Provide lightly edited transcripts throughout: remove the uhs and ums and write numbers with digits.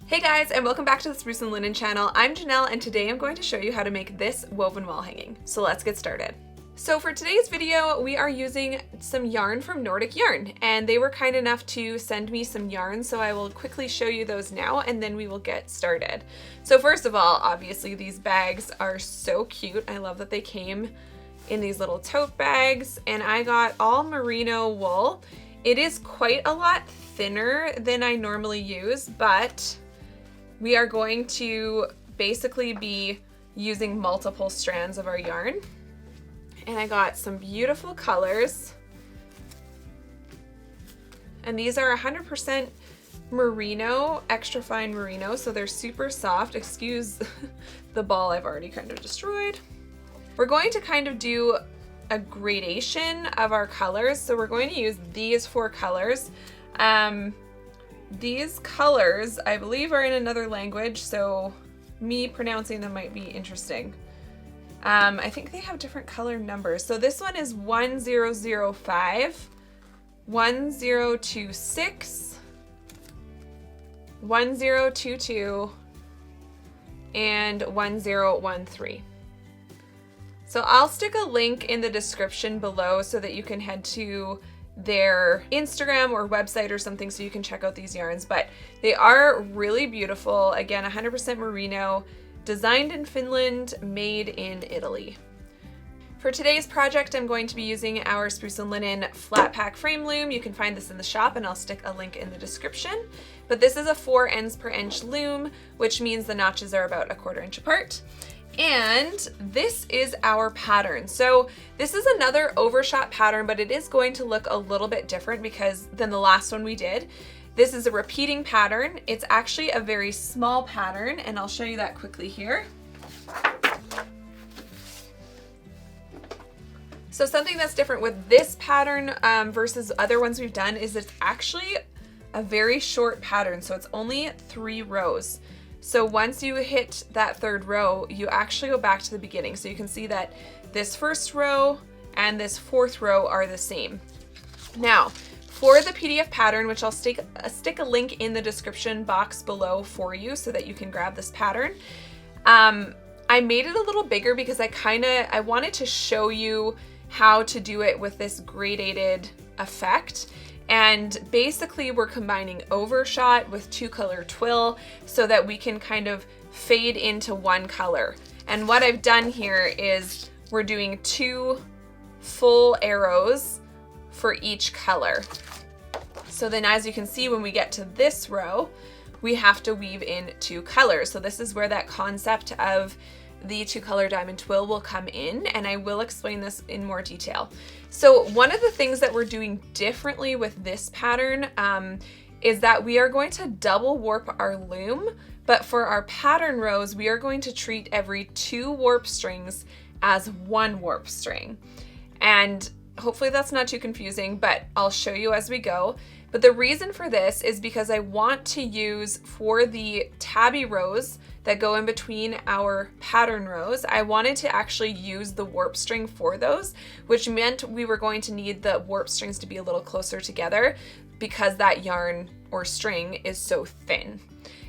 Hey guys, and welcome back to the Spruce and Linen channel. I'm Janelle, and today I'm going to show you how to make this woven wall hanging. So let's get started. So for today's video, we are using some yarn from Nordic Yarn, and they were kind enough to send me some yarn, so I will quickly show you those now, and then we will get started. So first of all, obviously these bags are so cute. I love that they came in these little tote bags, and I got all merino wool. It is quite a lot thinner than I normally use, but we are going to basically be using multiple strands of our yarn. And I got some beautiful colors. And these are 100% merino, extra fine merino, so they're super soft. Excuse the ball I've already kind of destroyed. We're going to kind of do a gradation of our colors. So we're going to use these 4 colors. These colors, I believe, are in another language, so me pronouncing them might be interesting. I think they have different color numbers. So this one is 1005, 1026, 1022, and 1013. So I'll stick a link in the description below so that you can head to their Instagram or website or something so you can check out these yarns, but they are really beautiful. Again, 100% merino, designed in Finland, made in Italy. For today's project, I'm going to be using our Spruce and Linen flat pack frame loom. You can find this in the shop, and I'll stick a link in the description. But this is a 4 ends per inch loom, which means the notches are about 1/4 inch apart. And this is our pattern. So this is another overshot pattern, but it is going to look a little bit different than the last one we did. This is a repeating pattern. It's actually a very small pattern, and I'll show you that quickly here. So something that's different with this pattern versus other ones we've done is it's actually a very short pattern. So it's only 3 rows. So once you hit that 3rd row, you actually go back to the beginning. So you can see that this 1st row and this 4th row are the same. Now, for the PDF pattern, which I'll stick a link in the description box below for you so that you can grab this pattern, I made it a little bigger because I wanted to show you how to do it with this gradated effect. And basically we're combining overshot with 2-color twill so that we can kind of fade into one color. And what I've done here is we're doing 2 full arrows for each color. So then as you can see, when we get to this row, we have to weave in 2 colors. So this is where that concept of the 2-color diamond twill will come in, and I will explain this in more detail. So one of the things that we're doing differently with this pattern is that we are going to double warp our loom, but for our pattern rows, we are going to treat every 2 warp strings as 1 warp string. And hopefully that's not too confusing, but I'll show you as we go. But the reason for this is because I want to use, for the tabby rows that go in between our pattern rows, I wanted to actually use the warp string for those, which meant we were going to need the warp strings to be a little closer together because that yarn or string is so thin.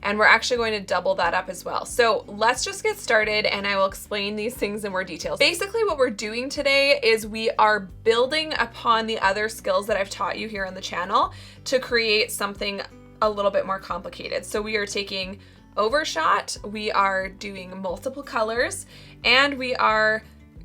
And we're actually going to double that up as well. So let's just get started, and I will explain these things in more detail. Basically what we're doing today is we are building upon the other skills that I've taught you here on the channel to create something a little bit more complicated. So we are taking overshot, we are doing multiple colors, and we are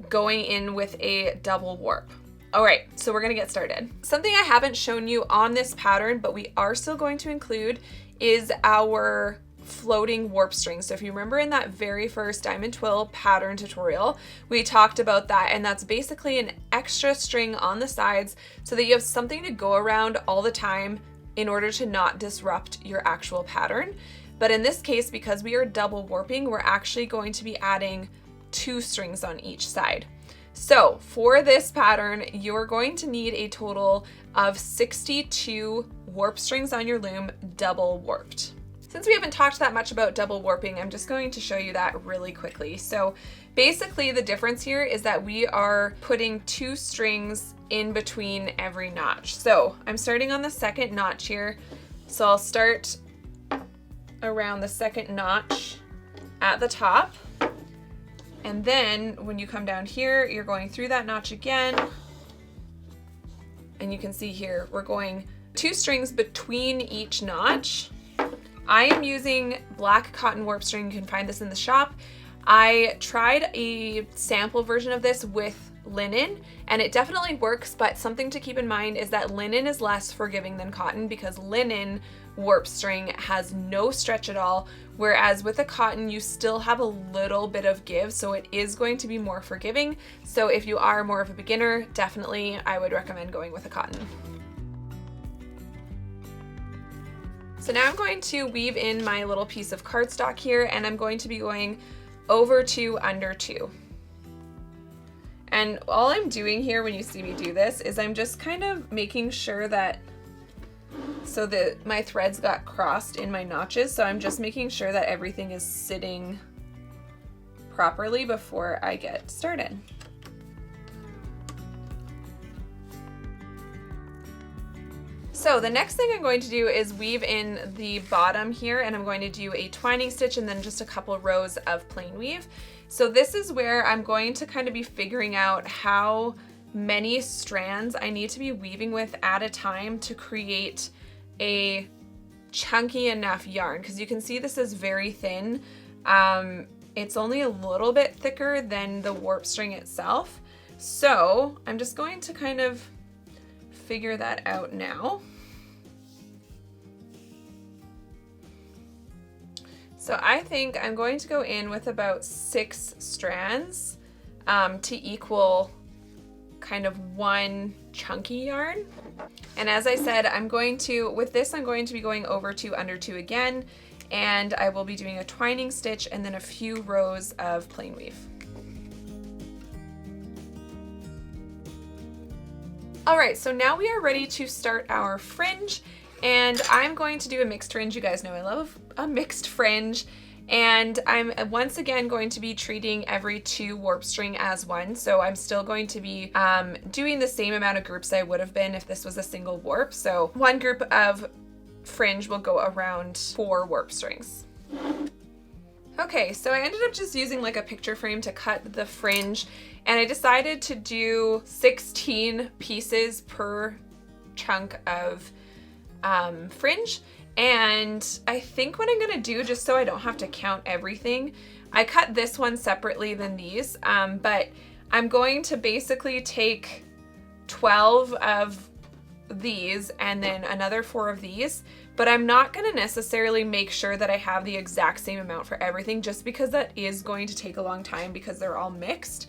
going in with a double warp. All right, so we're gonna get started. Something I haven't shown you on this pattern, but we are still going to include, is our floating warp string. So if you remember in that very first diamond twill pattern tutorial, we talked about that, and that's basically an extra string on the sides so that you have something to go around all the time in order to not disrupt your actual pattern. But in this case, because we are double warping, we're actually going to be adding 2 strings on each side. So for this pattern, you're going to need a total of 62 warp strings on your loom, double warped. Since we haven't talked that much about double warping, I'm just going to show you that really quickly. So basically the difference here is that we are putting 2 strings in between every notch. So I'm starting on the 2nd notch here. So I'll start around the second notch at the top. And then when you come down here, you're going through that notch again. And you can see here, we're going 2 strings between each notch. I am using black cotton warp string. You can find this in the shop. I tried a sample version of this with linen and it definitely works, but something to keep in mind is that linen is less forgiving than cotton because linen warp string has no stretch at all, whereas with a cotton you still have a little bit of give, so it is going to be more forgiving. So if you are more of a beginner, definitely I would recommend going with a cotton. So now I'm going to weave in my little piece of cardstock here, and I'm going to be going over 2, under 2. And all I'm doing here when you see me do this is I'm just kind of making sure that, so that my threads got crossed in my notches, so I'm just making sure that everything is sitting properly before I get started. So the next thing I'm going to do is weave in the bottom here, and I'm going to do a twining stitch and then just a couple rows of plain weave. So this is where I'm going to kind of be figuring out how many strands I need to be weaving with at a time to create a chunky enough yarn, because you can see this is very thin. It's only a little bit thicker than the warp string itself. So I'm just going to kind of figure that out now. So I think I'm going to go in with about 6 strands to equal kind of 1 chunky yarn. And as I said, with this I'm going to be going over 2, under 2 again, and I will be doing a twining stitch and then a few rows of plain weave. All right, so now we are ready to start our fringe, and I'm going to do a mixed fringe. You guys know I love a mixed fringe, and I'm once again going to be treating every 2 warp string as 1. So I'm still going to be doing the same amount of groups I would have been if this was a single warp. So 1 group of fringe will go around 4 warp strings. Okay, so I ended up just using like a picture frame to cut the fringe, and I decided to do 16 pieces per chunk of fringe. And I think what I'm gonna do, just so I don't have to count everything, I cut this one separately than these, but I'm going to basically take 12 of these and then another 4 of these, but I'm not going to necessarily make sure that I have the exact same amount for everything, just because that is going to take a long time because they're all mixed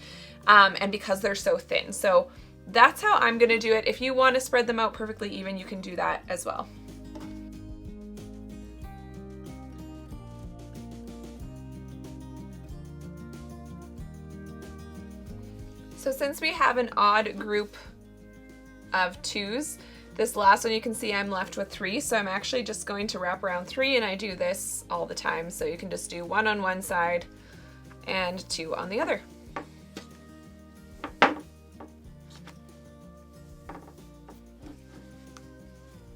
and because they're so thin. So that's how I'm going to do it. If you want to spread them out perfectly even, you can do that as well. So since we have an odd group of 2s, this last one you can see I'm left with 3, so I'm actually just going to wrap around 3, and I do this all the time, so you can just do 1 on one side and 2 on the other.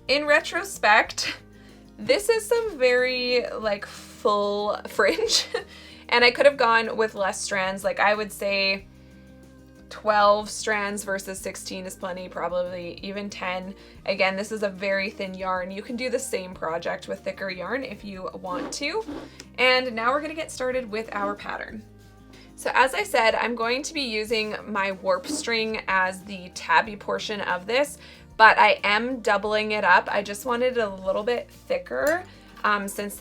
In retrospect, this is some very like full fringe and I could have gone with less strands. Like I would say 12 strands versus 16 is plenty, probably even 10. Again, this is a very thin yarn. You can do the same project with thicker yarn if you want to. And now we're gonna get started with our pattern. So as I said, I'm going to be using my warp string as the tabby portion of this, but I am doubling it up. I just wanted it a little bit thicker since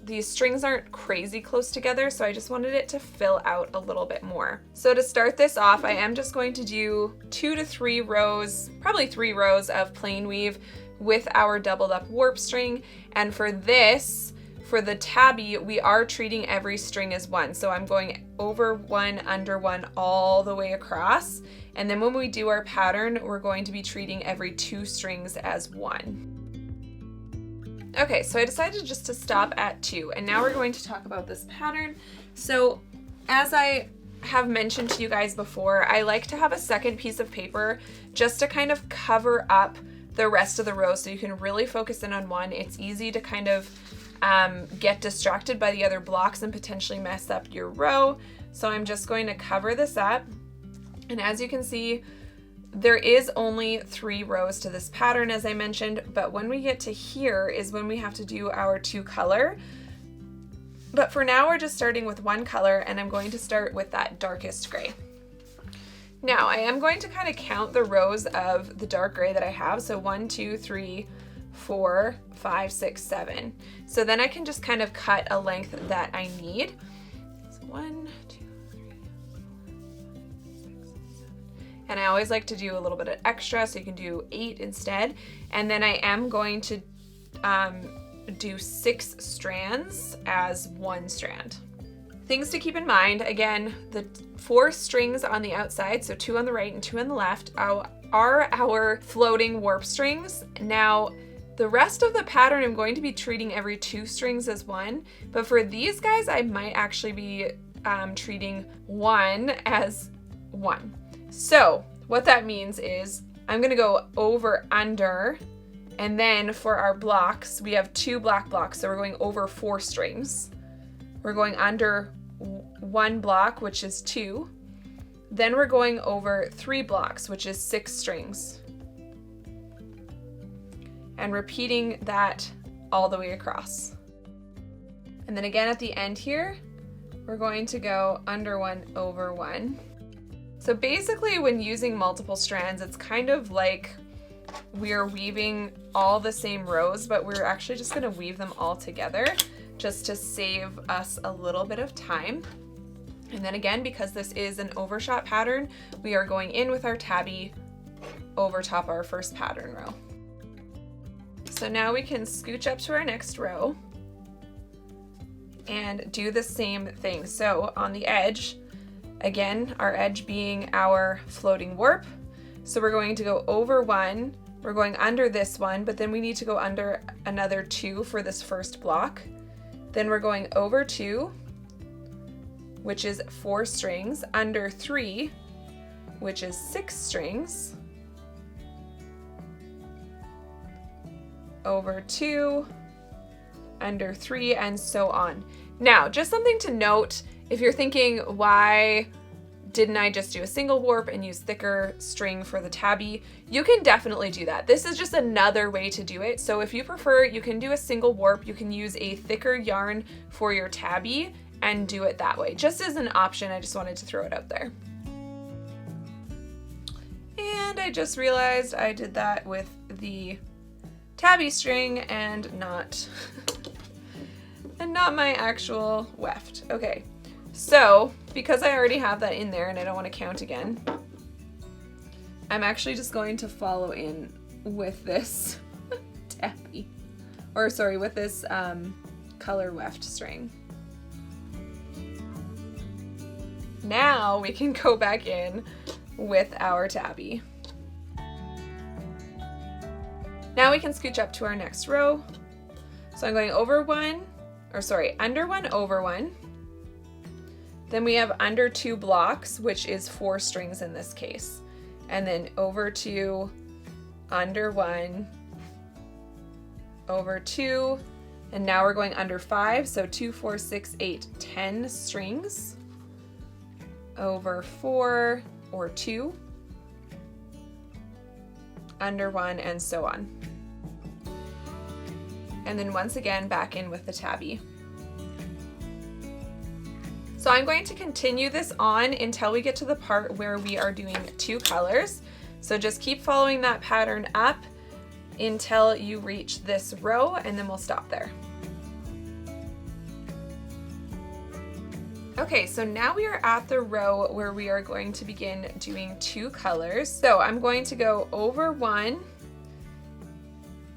these strings aren't crazy close together, so I just wanted it to fill out a little bit more. So to start this off, I am just going to do 2 to 3 rows, probably 3 rows of plain weave with our doubled up warp string. And for this, for the tabby, we are treating every string as 1. So I'm going over 1, under 1, all the way across. And then when we do our pattern, we're going to be treating every 2 strings as 1. Okay, so I decided just to stop at 2, and now we're going to talk about this pattern. So as I have mentioned to you guys before, I like to have a second piece of paper just to kind of cover up the rest of the row so you can really focus in on one. It's easy to kind of get distracted by the other blocks and potentially mess up your row. So I'm just going to cover this up. And as you can see, there is only 3 rows to this pattern, as I mentioned, but when we get to here is when we have to do our 2 color. But for now, we're just starting with 1 color, and I'm going to start with that darkest gray. Now, I am going to kind of count the rows of the dark gray that I have. So 1, 2, 3, 4, 5, 6, 7. So then I can just kind of cut a length that I need. So 1, 2, 3, 4, 5, 6, 7. And I always like to do a little bit of extra, so you can do 8 instead. And then I am going to do 6 strands as 1 strand. Things to keep in mind, again, the 4 strings on the outside, so 2 on the right and 2 on the left, are our floating warp strings. Now, the rest of the pattern I'm going to be treating every 2 strings as 1, but for these guys, I might actually be treating 1 as 1. So what that means is I'm gonna go over, under, and then for our blocks, we have 2 black blocks, so we're going over 4 strings. We're going under 1 block, which is 2. Then we're going over 3 blocks, which is 6 strings. And repeating that all the way across. And then again at the end here, we're going to go under 1, over 1. So basically when using multiple strands, it's kind of like we're weaving all the same rows, but we're actually just gonna weave them all together just to save us a little bit of time. And then again, because this is an overshot pattern, we are going in with our tabby over top our first pattern row. So now we can scooch up to our next row and do the same thing. So on the edge, again, our edge being our floating warp. So we're going to go over 1, we're going under this one, but then we need to go under another 2 for this first block. Then we're going over 2, which is 4 strings, under 3, which is 6 strings, over 2, under 3, and so on. Now, just something to note, if you're thinking, why didn't I just do a single warp and use thicker string for the tabby? You can definitely do that. This is just another way to do it. So if you prefer, you can do a single warp. You can use a thicker yarn for your tabby and do it that way. Just as an option, I just wanted to throw it out there. And I just realized I did that with the tabby string and not my actual weft. Okay. So, because I already have that in there and I don't want to count again, I'm actually just going to follow in with this tabby, or sorry, with this color weft string. Now we can go back in with our tabby. Now we can scooch up to our next row. So I'm going over 1, or sorry, under 1, over 1. Then we have under 2 blocks, which is 4 strings in this case. And then over 2, under 1, over 2, and now we're going under 5, so 2, 4, 6, 8, 10 strings, over 4 or 2, under 1, and so on. And then once again, back in with the tabby. So I'm going to continue this on until we get to the part where we are doing 2 colors. So just keep following that pattern up until you reach this row, and then we'll stop there. Okay, so now we are at the row where we are going to begin doing 2 colors. So I'm going to go over 1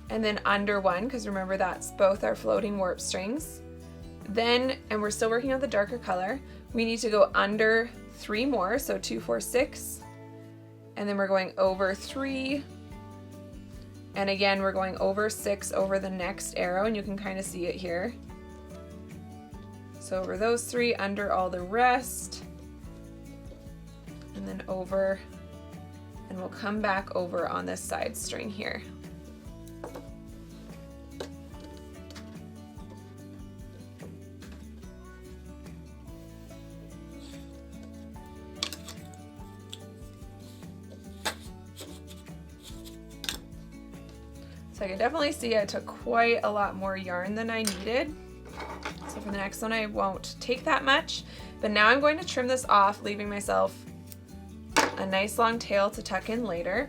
and then under 1, because remember that's both our floating warp strings. Then, and we're still working on the darker color, we need to go under 3 more, so 2, 4, 6, and then we're going over 3, and again we're going over 6 over the next arrow, and you can kind of see it here. So over those 3, under all the rest, and then over, and we'll come back over on this side string here. So I can definitely see I took quite a lot more yarn than I needed. So for the next one, I won't take that much, but now I'm going to trim this off, leaving myself a nice long tail to tuck in later.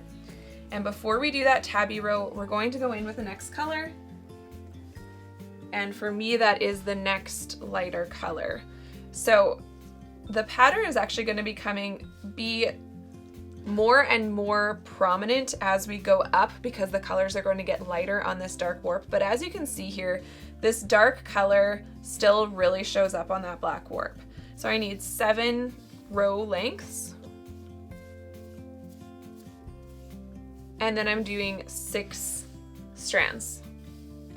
And before we do that tabby row, we're going to go in with the next color. And for me, that is the next lighter color. So the pattern is actually going to be more and more prominent as we go up because the colors are going to get lighter on this dark warp. But as you can see here, this dark color still really shows up on that black warp. So I need 7 row lengths. And then I'm doing 6 strands.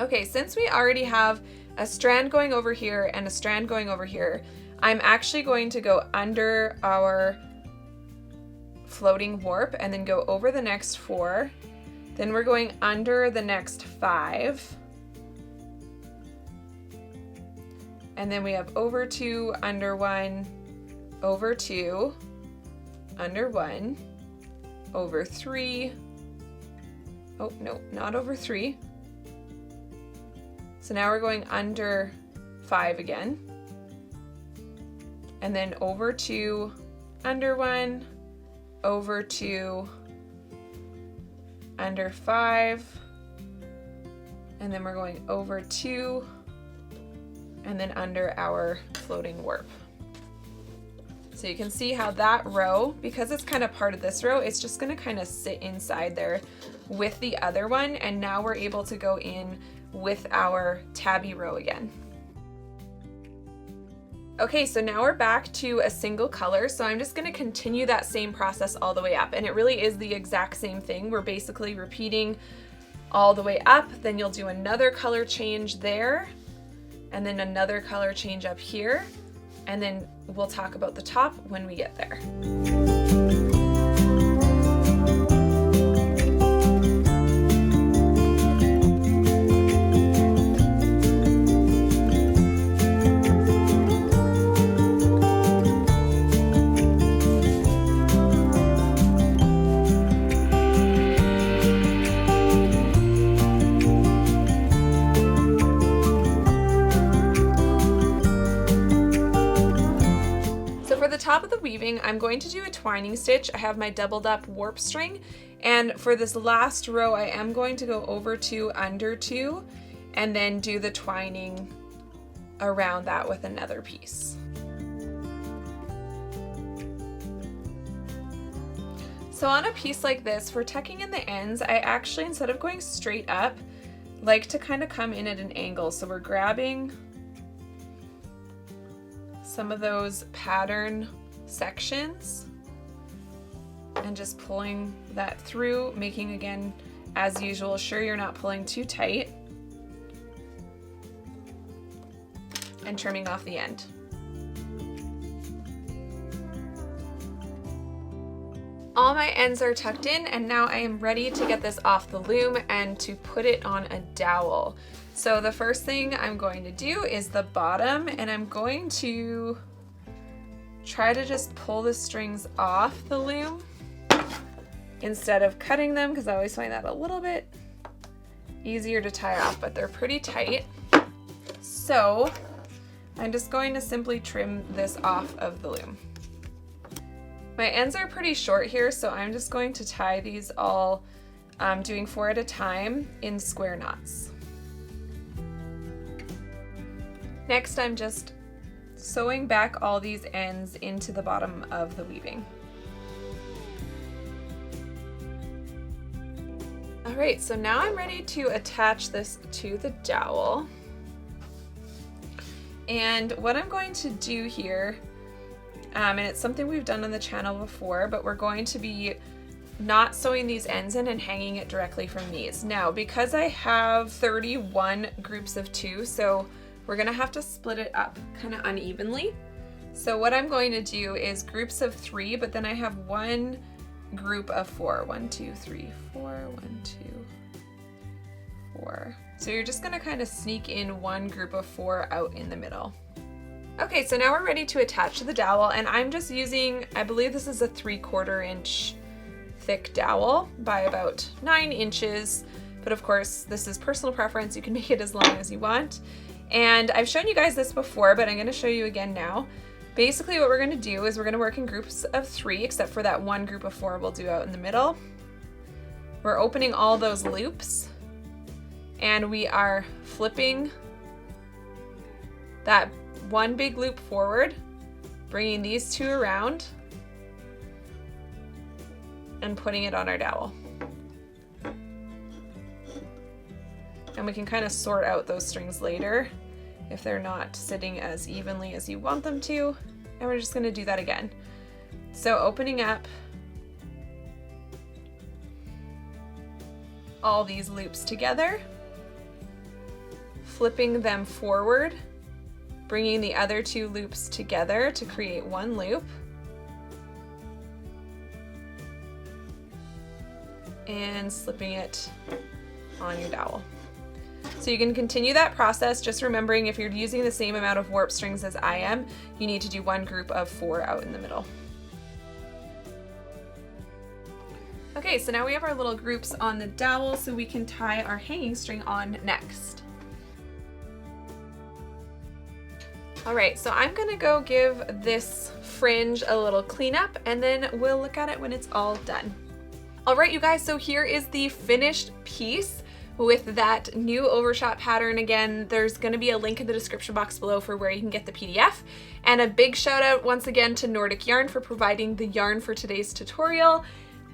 Okay, since we already have a strand going over here and a strand going over here, I'm actually going to go under our floating warp and then go over the next 4. Then we're going under the next 5. And then we have over 2, under 1, over 2, under 1, over 3. Oh, no, not over 3. So now we're going under 5 again. And then over 2, under 1, over 2, under 5. And then we're going over 2, and then under our floating warp. So you can see how that row, because it's kind of part of this row, it's just going to kind of sit inside there with the other one, and now we're able to go in with our tabby row again. Okay, so now we're back to a single color, so I'm just going to continue that same process all the way up, and it really is the exact same thing. We're basically repeating all the way up, then you'll do another color change there, and then another color change up here, and then we'll talk about the top when we get there. Top of the weaving, I'm going to do a twining stitch. I have my doubled up warp string, and for this last row I am going to go over 2, under 2, and then do the twining around that with another piece. So on a piece like this, for tucking in the ends, I actually, instead of going straight up, like to kind of come in at an angle. So we're grabbing some of those pattern sections and just pulling that through, making, again, as usual, sure you're not pulling too tight, and trimming off the end. All my ends are tucked in, and now I am ready to get this off the loom and to put it on a dowel. So the first thing I'm going to do is the bottom, and I'm going to try to just pull the strings off the loom instead of cutting them, because I always find that a little bit easier to tie off, but they're pretty tight. So I'm just going to simply trim this off of the loom. My ends are pretty short here, so I'm just going to tie these all, doing 4 at a time in square knots. Next, I'm just sewing back all these ends into the bottom of the weaving. All right, so now I'm ready to attach this to the dowel. And what I'm going to do here, and it's something we've done on the channel before, but we're going to be not sewing these ends in and hanging it directly from these. Now, because I have 31 groups of 2, so we're gonna have to split it up kind of unevenly. So what I'm going to do is groups of 3, but then I have one group of 4. 1, 2, 3, 4, 1, 2, 4. So you're just gonna kind of sneak in one group of 4 out in the middle. Okay, so now we're ready to attach to the dowel, and I'm just using, I believe this is a 3/4 inch thick dowel by about 9 inches. but of course this is personal preference. You can make it as long as you want. And I've shown you guys this before, but I'm going to show you again now. Basically what we're going to do is we're going to work in groups of 3, except for that one group of 4 we'll do out in the middle. We're opening all those loops and we are flipping that one big loop forward, bringing these 2 around and putting it on our dowel. And we can kind of sort out those strings later if they're not sitting as evenly as you want them to. And we're just going to do that again. So opening up all these loops together, flipping them forward, bringing the other 2 loops together to create one loop, and slipping it on your dowel. So you can continue that process, just remembering if you're using the same amount of warp strings as I am, you need to do one group of 4 out in the middle. Okay, so now we have our little groups on the dowel, so we can tie our hanging string on next. All right, so I'm gonna go give this fringe a little cleanup and then we'll look at it when it's all done. All right, you guys, so here is the finished piece with that new overshot pattern. Again, there's gonna be a link in the description box below for where you can get the PDF. And a big shout out once again to Nordic Yarn for providing the yarn for today's tutorial.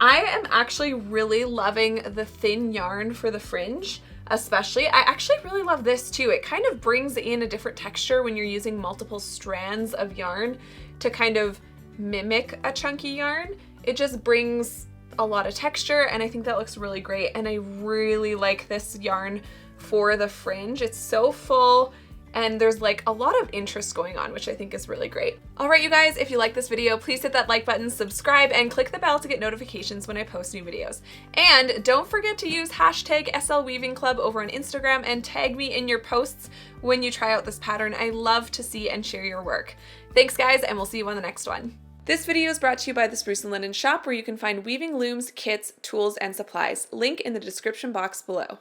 I am actually really loving the thin yarn for the fringe, especially. I actually really love this too. It kind of brings in a different texture when you're using multiple strands of yarn to kind of mimic a chunky yarn. It just brings a lot of texture and I think that looks really great, and I really like this yarn for the fringe. It's so full and there's like a lot of interest going on, which I think is really great. All right, you guys, if you like this video, please hit that like button, subscribe, and click the bell to get notifications when I post new videos. And don't forget to use hashtag #SLWeavingClub over on Instagram and tag me in your posts when you try out this pattern. I love to see and share your work. Thanks guys, and we'll see you on the next one. This video is brought to you by the Spruce and Linen shop, where you can find weaving looms, kits, tools, and supplies. Link in the description box below.